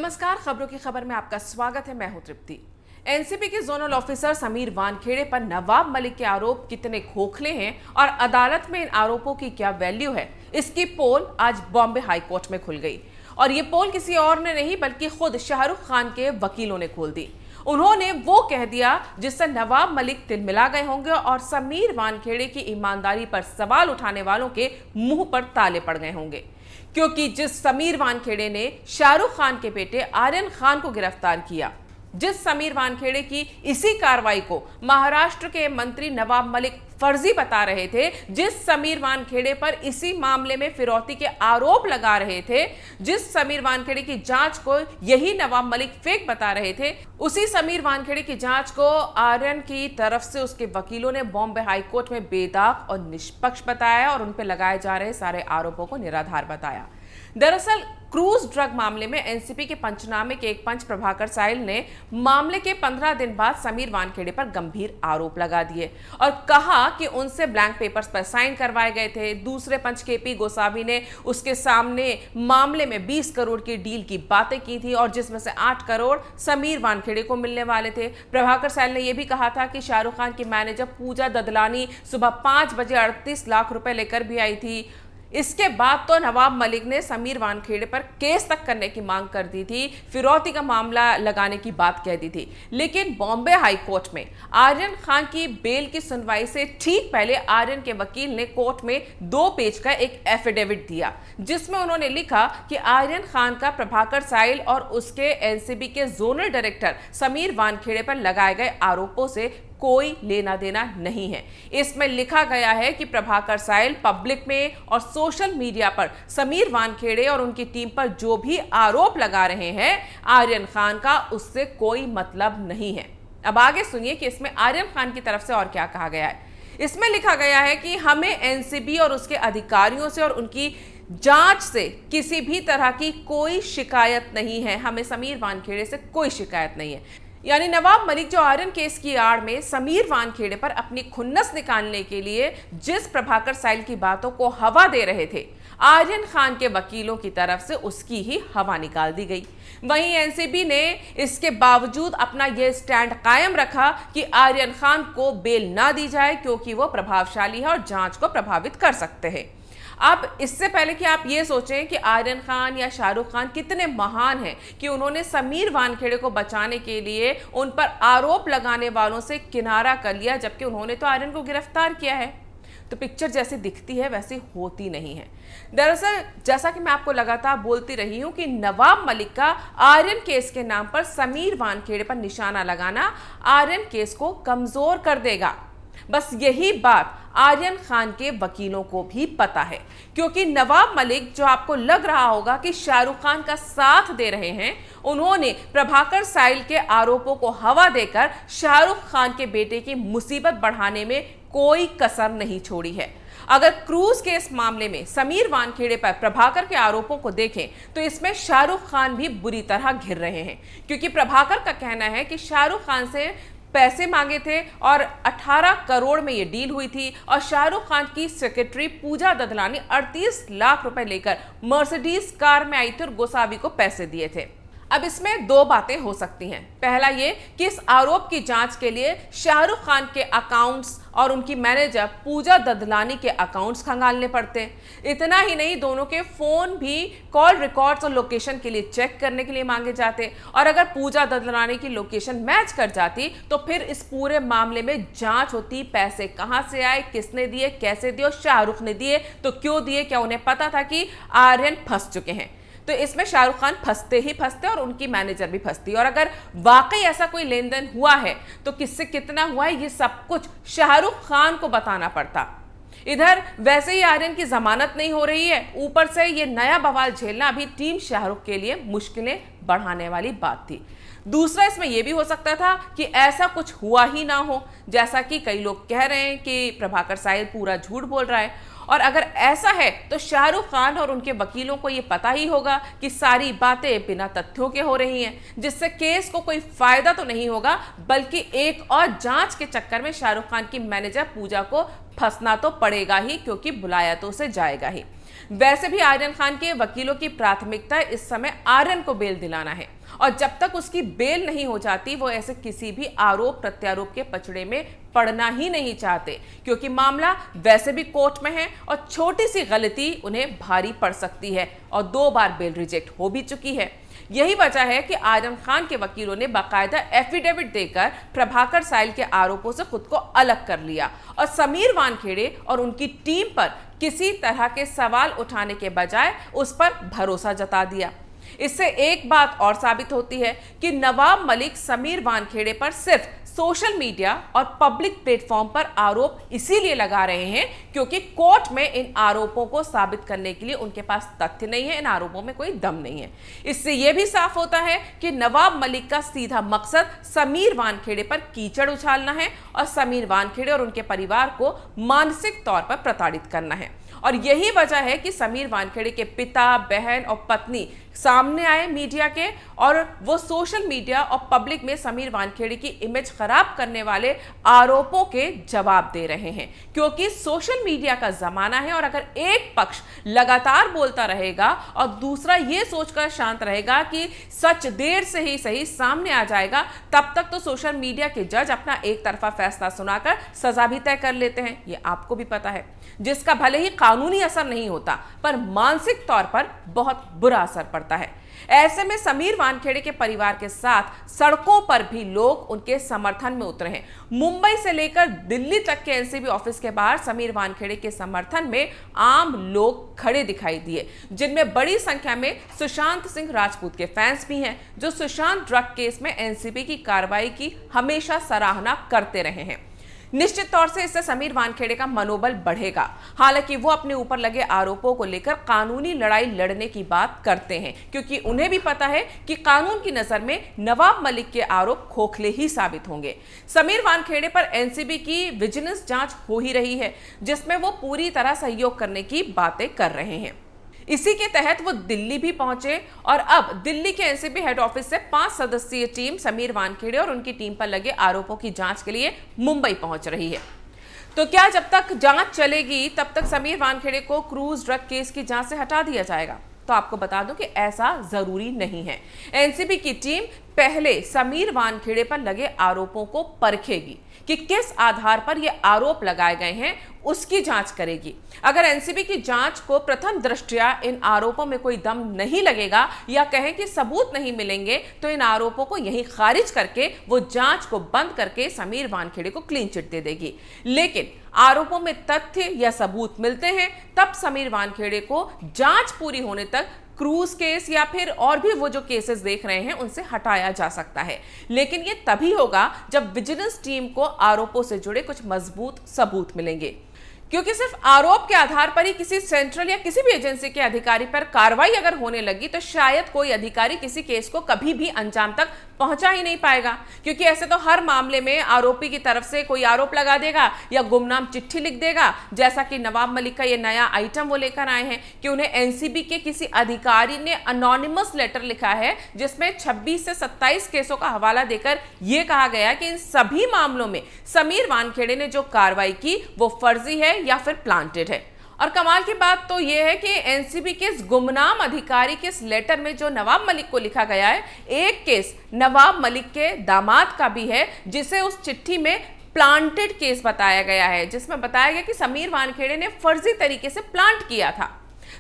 नमस्कार, खबरों की खबर में आपका स्वागत है। मैं हूं तृप्ति। एनसीबी के जोनल ऑफिसर समीर वानखेड़े पर नवाब मलिक के आरोप कितने खोखले हैं और अदालत में इन आरोपों की क्या वैल्यू है, इसकी पोल आज बॉम्बे हाई कोर्ट में खुल गई। और ये पोल किसी और ने नहीं बल्कि खुद शाहरुख खान के वकीलों ने खोल दी। उन्होंने वो कह दिया जिससे नवाब मलिक तिलमिला गए होंगे और समीर वानखेड़े की ईमानदारी पर सवाल उठाने वालों के मुंह पर ताले पड़ गए होंगे। क्योंकि जिस समीर वानखेड़े ने शाहरुख खान के बेटे आर्यन खान को गिरफ्तार किया, जिस समीर वानखेड़े की इसी कार्रवाई को महाराष्ट्र के मंत्री नवाब मलिक फर्जी बता रहे थे, जिस समीर वानखेड़े पर इसी मामले में फिरौती के आरोप लगा रहे थे, जिस समीर वानखेड़े की जांच को यही नवाब मलिक फेक बता रहे थे, उसी समीर वानखेड़े की जांच को आर्यन की तरफ से उसके वकीलों ने बॉम्बे हाई कोर्ट में बेदाग और निष्पक्ष बताया और उन पर लगाए जा रहे सारे आरोपों को निराधार बताया। दरअसल क्रूज ड्रग मामले में एनसीबी के पंचनामे के एक पंच प्रभाकर साहिल ने मामले के 15 दिन बाद समीर वानखेड़े पर गंभीर आरोप लगा दिए और कहा कि उनसे ब्लैंक पेपर्स पर साइन करवाए गए थे। दूसरे पंच केपी गोसावी ने उसके सामने मामले में 20 करोड़ की डील की बातें की थी और जिसमें से 8 करोड़ समीर वानखेड़े को मिलने वाले थे। प्रभाकर साहिल ने यह भी कहा था कि शाहरुख खान की मैनेजर पूजा ददलानी सुबह 5 बजे 38 लाख रुपए लेकर भी आई थी। इसके बाद तो नवाब मलिक ने समीर वानखेड़े पर केस तक करने की मांग कर दी थी, फिरौती का मामला लगाने की बात कह दी थी। लेकिन बॉम्बे हाई कोर्ट में आर्यन खान की बेल की सुनवाई से ठीक पहले आर्यन के वकील ने कोर्ट में 2 पेज का एक एफिडेविट दिया, जिसमें उन्होंने लिखा कि आर्यन खान का प्रभाकर साहिल और उसके एनसीबी के जोनल डायरेक्टर समीर वानखेड़े पर लगाए गए आरोपों से कोई लेना देना नहीं है। इसमें लिखा गया है कि प्रभाकर साहिल पब्लिक में और सोशल मीडिया पर समीर वानखेड़े और उनकी टीम पर जो भी आरोप लगा रहे हैं, आर्यन खान का उससे कोई मतलब नहीं है। अब आगे सुनिए कि इसमें आर्यन खान की तरफ से और क्या कहा गया है। इसमें लिखा गया है कि हमें एनसीबी और उसके अधिकारियों से और उनकी जांच से किसी भी तरह की कोई शिकायत नहीं है। हमें समीर वानखेड़े से कोई शिकायत नहीं है। यानी नवाब मलिक जो आर्यन केस की आड़ में समीर वानखेड़े पर अपनी खुन्नस निकालने के लिए जिस प्रभाकर साहिल की बातों को हवा दे रहे थे, आर्यन खान के वकीलों की तरफ से उसकी ही हवा निकाल दी गई। वहीं एनसीबी ने इसके बावजूद अपना यह स्टैंड कायम रखा कि आर्यन खान को बेल ना दी जाए क्योंकि वो प्रभावशाली है और जांच को प्रभावित कर सकते हैं। अब इससे पहले कि आप ये सोचें कि आर्यन खान या शाहरुख खान कितने महान हैं कि उन्होंने समीर वानखेड़े को बचाने के लिए उन पर आरोप लगाने वालों से किनारा कर लिया, जबकि उन्होंने तो आर्यन को गिरफ्तार किया है। तो पिक्चर जैसी दिखती है वैसी होती नहीं है। दरअसल जैसा कि मैं आपको लगातार बोलती रही हूं कि नवाब मलिक का आर्यन केस के नाम पर समीर वानखेड़े पर निशाना लगाना आर्यन केस को कमजोर कर देगा। बस यही बात आर्यन खान के वकीलों को भी पता है, क्योंकि नवाब मलिक जो आपको लग रहा होगा कि शाहरुख खान का साथ दे रहे हैं, उन्होंने प्रभाकर साहिल के आरोपों को हवा देकर शाहरुख खान के बेटे की मुसीबत बढ़ाने में कोई कसर नहीं छोड़ी है। अगर क्रूज केस मामले में समीर वानखेड़े पर प्रभाकर के आरोपों को देखें तो इसमें शाहरुख खान भी बुरी तरह घिर रहे हैं, क्योंकि प्रभाकर का कहना है कि शाहरुख खान से पैसे मांगे थे और 18 करोड़ में ये डील हुई थी और शाहरुख खान की सेक्रेटरी पूजा ददलानी 38 लाख रुपए लेकर मर्सिडीज कार में आई थी और गोसावी को पैसे दिए थे। अब इसमें 2 बातें हो सकती हैं। पहला ये कि इस आरोप की जांच के लिए शाहरुख खान के अकाउंट्स और उनकी मैनेजर पूजा ददलानी के अकाउंट्स खंगालने पड़ते। इतना ही नहीं, दोनों के फोन भी कॉल रिकॉर्ड्स और लोकेशन के लिए चेक करने के लिए मांगे जाते और अगर पूजा ददलानी की लोकेशन मैच कर जाती तो फिर इस पूरे मामले में जांच होती। पैसे कहां से आए, किसने दिए, कैसे दिए, शाहरुख ने दिए तो क्यों दिए, क्या उन्हें पता था कि आर्यन फंस चुके हैं। तो इसमें शाहरुख खान फंसते ही फंसते और उनकी मैनेजर भी फंसती। और अगर वाकई ऐसा कोई लेन देन हुआ है तो किससे कितना हुआ है, ये सब कुछ शाहरुख खान को बताना पड़ता। इधर वैसे ही आर्यन की जमानत नहीं हो रही है, ऊपर से ये नया बवाल झेलना अभी टीम शाहरुख के लिए मुश्किलें बढ़ाने वाली बात थी। दूसरा, इसमें यह भी हो सकता था कि ऐसा कुछ हुआ ही ना हो, जैसा कि कई लोग कह रहे हैं कि प्रभाकर साहिल पूरा झूठ बोल रहा है। और अगर ऐसा है तो शाहरुख खान और उनके वकीलों को यह पता ही होगा कि सारी बातें बिना तथ्यों के हो रही हैं, जिससे केस को कोई फायदा तो नहीं होगा, बल्कि एक और जांच के चक्कर में शाहरुख खान की मैनेजर पूजा को फंसना तो पड़ेगा ही, क्योंकि बुलाया तो उसे जाएगा ही। वैसे भी आर्यन खान के वकीलों की प्राथमिकता इस समय आर्यन को बेल दिलाना है और जब तक उसकी बेल नहीं हो जाती वो ऐसे किसी भी आरोप प्रत्यारोप के पचड़े में पड़ना ही नहीं चाहते, क्योंकि मामला वैसे भी कोर्ट में है और छोटी सी गलती उन्हें भारी पड़ सकती है और 2 बार बेल रिजेक्ट हो भी चुकी है। यही वजह है कि आर्यन खान के वकीलों ने बाकायदा एफिडेविट देकर प्रभाकर साइल के आरोपों से खुद को अलग कर लिया और समीर वानखेड़े और उनकी टीम पर किसी तरह के सवाल उठाने के बजाय उस पर भरोसा जता दिया। इससे एक बात और साबित होती है कि नवाब मलिक समीर वानखेड़े पर सिर्फ सोशल मीडिया और पब्लिक प्लेटफॉर्म पर आरोप इसीलिए लगा रहे हैं क्योंकि कोर्ट में इन आरोपों को साबित करने के लिए उनके पास तथ्य नहीं है, इन आरोपों में कोई दम नहीं है। इससे यह भी साफ होता है कि नवाब मलिक का सीधा मकसद समीर वानखेड़े पर कीचड़ उछालना है और समीर वानखेड़े और उनके परिवार को मानसिक तौर पर प्रताड़ित करना है। और यही वजह है कि समीर वानखेड़े के पिता, बहन और पत्नी सामने आए मीडिया के और वो सोशल मीडिया और पब्लिक में समीर वानखेड़े की इमेज खराब करने वाले आरोपों के जवाब दे रहे हैं, क्योंकि सोशल मीडिया का जमाना है और अगर एक पक्ष लगातार बोलता रहेगा और दूसरा ये सोचकर शांत रहेगा कि सच देर से ही सही सामने आ जाएगा, तब तक तो सोशल मीडिया के जज अपना एक तरफा फैसला सुनाकर सजा भी तय कर लेते हैं। ये आपको भी पता है, जिसका भले ही कानूनी असर नहीं होता पर मानसिक तौर पर बहुत बुरा असर पड़ता है। ऐसे में समीर वानखेड़े के परिवार के साथ सड़कों पर भी लोग उनके समर्थन में उतरे हैं। मुंबई से लेकर दिल्ली तक के एनसीबी ऑफिस के बाहर समीर वानखेड़े के समर्थन में आम लोग खड़े दिखाई दिए, जिनमें बड़ी संख्या में सुशांत सिंह राजपूत के फैंस भी हैं, जो सुशांत ड्रग केस में एनसीबी की कार्रवाई की हमेशा सराहना करते रहे हैं। निश्चित तौर से इससे समीर वानखेड़े का मनोबल बढ़ेगा। हालांकि वो अपने ऊपर लगे आरोपों को लेकर कानूनी लड़ाई लड़ने की बात करते हैं, क्योंकि उन्हें भी पता है कि कानून की नजर में नवाब मलिक के आरोप खोखले ही साबित होंगे। समीर वानखेड़े पर एनसीबी की विजिलेंस जांच हो ही रही है, जिसमें वो पूरी तरह सहयोग करने की बातें कर रहे हैं। इसी के तहत वो दिल्ली भी पहुंचे और अब दिल्ली के एनसीबी हेड ऑफिस से 5 सदस्यीय टीम समीर वानखेड़े और उनकी टीम पर लगे आरोपों की जांच के लिए मुंबई पहुंच रही है। तो क्या जब तक जांच चलेगी तब तक समीर वानखेड़े को क्रूज ड्रग केस की जांच से हटा दिया जाएगा? तो आपको बता दूं कि ऐसा जरूरी नहीं है। एनसीबी की टीम पहले समीर वानखेड़े पर लगे आरोपों को परखेगी कि किस आधार पर ये आरोप लगाए गए हैं, उसकी जांच करेगी। अगर एनसीबी की जांच को प्रथम दृष्टया इन आरोपों में कोई दम नहीं लगेगा या कहें कि सबूत नहीं मिलेंगे, तो इन आरोपों को यहीं खारिज करके वो जांच को बंद करके समीर वानखेड़े को क्लीन चिट दे देगी। लेकिन आरोपों में तथ्य या सबूत मिलते हैं तब समीर वानखेड़े को जांच पूरी होने तक क्रूज केस या फिर और भी वो जो केसेस देख रहे हैं उनसे हटाया जा सकता है। लेकिन ये तभी होगा जब विजिलेंस टीम को आरोपों से जुड़े कुछ मजबूत सबूत मिलेंगे, क्योंकि सिर्फ आरोप के आधार पर ही किसी सेंट्रल या किसी भी एजेंसी के अधिकारी पर कार्रवाई अगर होने लगी तो शायद कोई अधिकारी किसी केस को कभी भी अंजाम तक पहुंचा ही नहीं पाएगा, क्योंकि ऐसे तो हर मामले में आरोपी की तरफ से कोई आरोप लगा देगा या गुमनाम चिट्ठी लिख देगा, जैसा कि नवाब मलिक का ये नया आइटम वो लेकर आए हैं कि उन्हें एनसीबी के किसी अधिकारी ने अनोनिमस लेटर लिखा है जिसमें 26 से 27 केसों का हवाला देकर यह कहा गया कि इन सभी मामलों में समीर वानखेड़े ने जो कार्रवाई की वो फर्जी है या फिर प्लांटेड है। और कमाल की बात तो यह है कि एनसीबी के इस गुमनाम अधिकारी के इस लेटर में जो नवाब मलिक को लिखा गया है, एक केस नवाब मलिक के दामाद का भी है जिसे उस चिट्ठी में प्लांटेड केस बताया गया है, जिसमें बताया गया कि समीर वानखेड़े ने फर्जी तरीके से प्लांट किया था।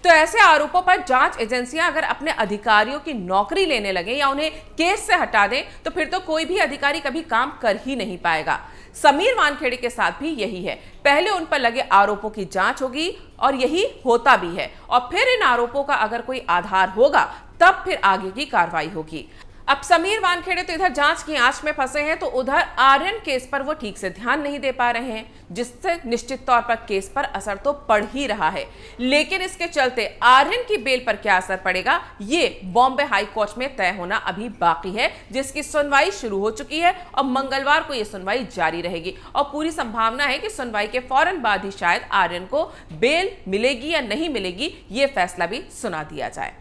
तो ऐसे आरोपों पर जांच एजेंसियां अगर अपने अधिकारियों की नौकरी लेने लगे या उन्हें केस से हटा दें तो फिर तो कोई भी अधिकारी कभी काम कर ही नहीं पाएगा। समीर वानखेड़े के साथ भी यही है, पहले उन पर लगे आरोपों की जांच होगी और यही होता भी है, और फिर इन आरोपों का अगर कोई आधार होगा तब फिर आगे की कार्रवाई होगी। अब समीर वानखेड़े तो इधर जांच की आंच में फंसे हैं तो उधर आर्यन केस पर वो ठीक से ध्यान नहीं दे पा रहे हैं, जिससे निश्चित तौर पर केस पर असर तो पड़ ही रहा है। लेकिन इसके चलते आर्यन की बेल पर क्या असर पड़ेगा ये बॉम्बे हाई कोर्ट में तय होना अभी बाकी है, जिसकी सुनवाई शुरू हो चुकी है और मंगलवार को यह सुनवाई जारी रहेगी और पूरी संभावना है कि सुनवाई के फौरन बाद ही शायद आर्यन को बेल मिलेगी या नहीं मिलेगी ये फैसला भी सुना दिया जाए।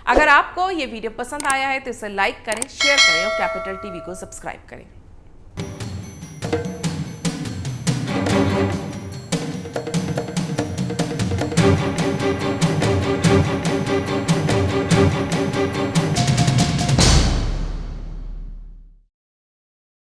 अगर आपको ये वीडियो पसंद आया है तो इसे लाइक करें, शेयर करें और कैपिटल टीवी को सब्सक्राइब करें।